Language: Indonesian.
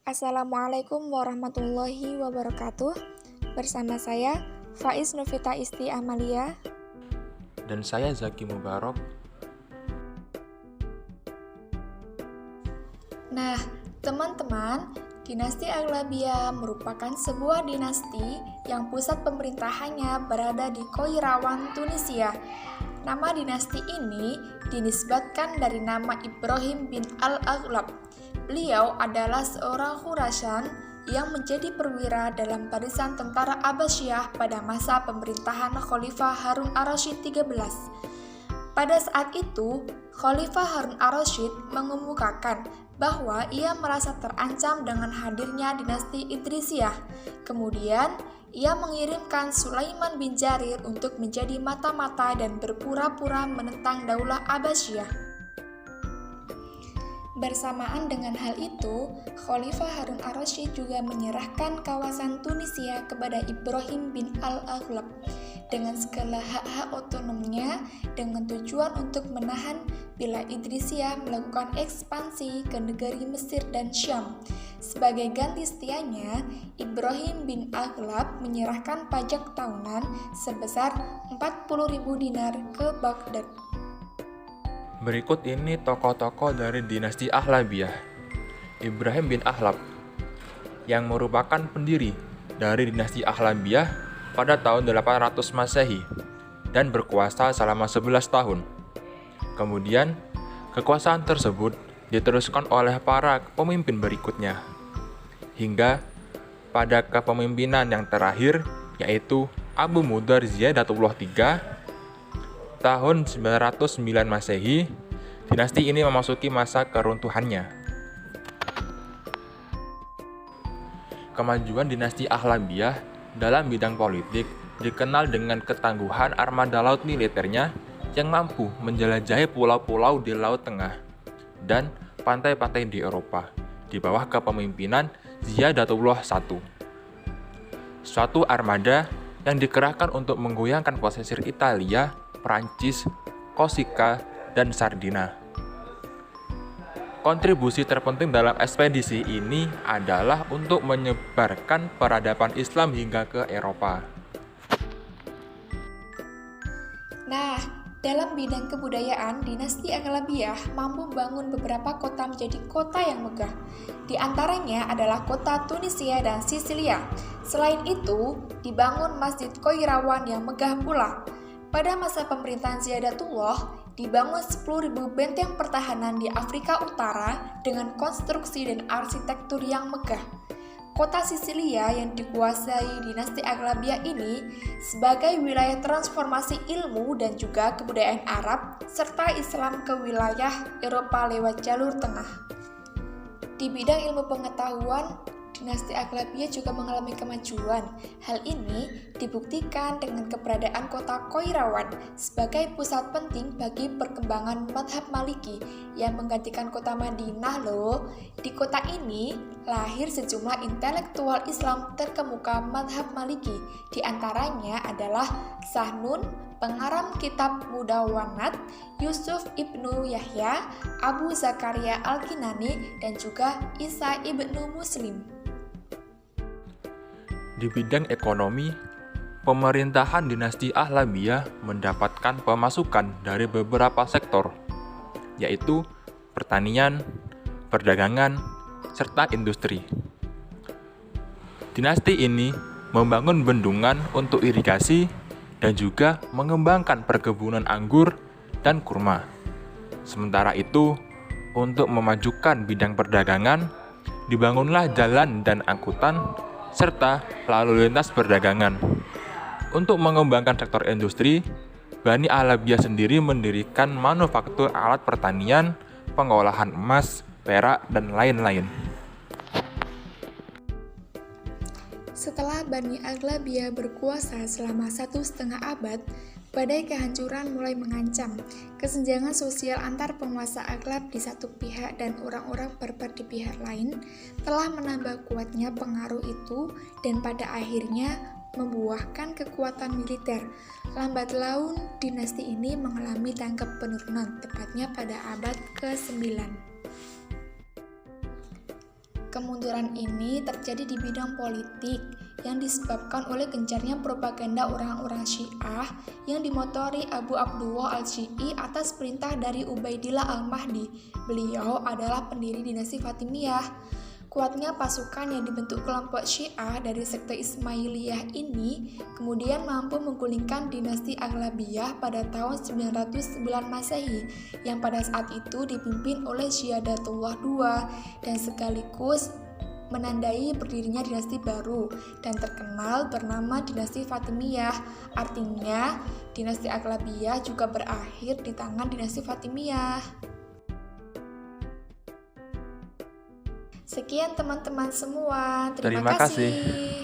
Assalamualaikum warahmatullahi wabarakatuh. Bersama saya, Faiz Novita Isti Amalia. Dan saya Zaki Mubarok. Nah, teman-teman, dinasti Aghlabiyah merupakan sebuah dinasti yang pusat pemerintahannya berada di Qairawan, Tunisia. Nama dinasti ini dinisbatkan dari nama Ibrahim bin Al-Aghlab. Beliau adalah seorang Khurasan yang menjadi perwira dalam barisan tentara Abbasiyah pada masa pemerintahan Khalifah Harun ar-Rasyid 13. Pada saat itu, Khalifah Harun ar-Rasyid mengemukakan bahwa ia merasa terancam dengan hadirnya dinasti Idrisiyah. Kemudian, ia mengirimkan Sulaiman bin Jarir untuk menjadi mata-mata dan berpura-pura menentang Daulah Abbasiyah. Bersamaan dengan hal itu, Khalifah Harun ar-Rasyid juga menyerahkan kawasan Tunisia kepada Ibrahim bin Al-Aghlab dengan segala hak-hak otonomnya dengan tujuan untuk menahan bila Idrisiyah melakukan ekspansi ke negeri Mesir dan Syam. Sebagai ganti setianya, Ibrahim bin Aghlab menyerahkan pajak tahunan sebesar 40.000 dinar ke Baghdad. Berikut ini tokoh-tokoh dari dinasti Aghlabiyah. Ibrahim bin Aghlab, yang merupakan pendiri dari dinasti Aghlabiyah pada tahun 800 Masehi dan berkuasa selama 11 tahun. Kemudian, kekuasaan tersebut diteruskan oleh para pemimpin berikutnya, hingga pada kepemimpinan yang terakhir, yaitu Abu Mudhar Ziyadatullah III, tahun 909 Masehi, dinasti ini memasuki masa keruntuhannya. Kemajuan dinasti Aghlabiyah dalam bidang politik dikenal dengan ketangguhan armada laut militernya yang mampu menjelajahi pulau-pulau di Laut Tengah dan pantai-pantai di Eropa di bawah kepemimpinan Ziyadatullah I. Suatu armada yang dikerahkan untuk menggoyangkan posesir Italia, Prancis, Korsika, dan Sardinia. Kontribusi terpenting dalam ekspedisi ini adalah untuk menyebarkan peradaban Islam hingga ke Eropa. Nah, dalam bidang kebudayaan, dinasti Aghlabiyah mampu membangun beberapa kota menjadi kota yang megah. Di antaranya adalah kota Tunisia dan Sisilia. Selain itu, dibangun Masjid Qairawan yang megah pula. Pada masa pemerintahan Ziyadatullah, dibangun 10.000 benteng pertahanan di Afrika Utara dengan konstruksi dan arsitektur yang megah. Kota Sisilia yang dikuasai dinasti Aghlabiyah ini sebagai wilayah transformasi ilmu dan juga kebudayaan Arab serta Islam ke wilayah Eropa lewat jalur tengah. Di bidang ilmu pengetahuan, dinasti Aghlabiyah juga mengalami kemajuan. Hal ini dibuktikan dengan keberadaan kota Qairawan sebagai pusat penting bagi perkembangan madhab Maliki yang menggantikan kota Madinah loh. Di kota ini lahir sejumlah intelektual Islam terkemuka madhab Maliki. Di antaranya adalah Sahnun, pengarang kitab Mudawwanat, Yusuf ibnu Yahya, Abu Zakaria Al-Kinani, dan juga Isa ibnu Muslim. Di bidang ekonomi, pemerintahan dinasti Aghlabiyah mendapatkan pemasukan dari beberapa sektor, yaitu pertanian, perdagangan, serta industri. Dinasti ini membangun bendungan untuk irigasi dan juga mengembangkan perkebunan anggur dan kurma. Sementara itu, untuk memajukan bidang perdagangan, dibangunlah jalan dan angkutan serta lalu lintas perdagangan. Untuk mengembangkan sektor industri, Bani Aghlabiyah sendiri mendirikan manufaktur alat pertanian, pengolahan emas, perak, dan lain-lain. Setelah Bani Aghlabiyah berkuasa selama 1,5 abad, badai kehancuran mulai mengancam. Kesenjangan sosial antar penguasa Aghlab di satu pihak dan orang-orang Barbar di pihak lain telah menambah kuatnya pengaruh itu dan pada akhirnya membuahkan kekuatan militer. Lambat laun, dinasti ini mengalami tangkap penurunan, tepatnya pada abad ke-9. Kemunduran ini terjadi di bidang politik yang disebabkan oleh gencarnya propaganda orang-orang Syiah yang dimotori Abu Abdullah al-Syi'i atas perintah dari Ubaidillah al-Mahdi. Beliau adalah pendiri dinasti Fatimiyah. Kuatnya pasukan yang dibentuk kelompok Syiah dari sekte Ismailiyah ini kemudian mampu menggulingkan dinasti Aghlabiyah pada tahun 909 Masehi yang pada saat itu dipimpin oleh Syiadatullah II dan sekaligus menandai berdirinya dinasti baru dan terkenal bernama dinasti Fatimiyah. Artinya, dinasti Aghlabiyah juga berakhir di tangan dinasti Fatimiyah. Sekian teman-teman semua, terima Terima kasih. kasih.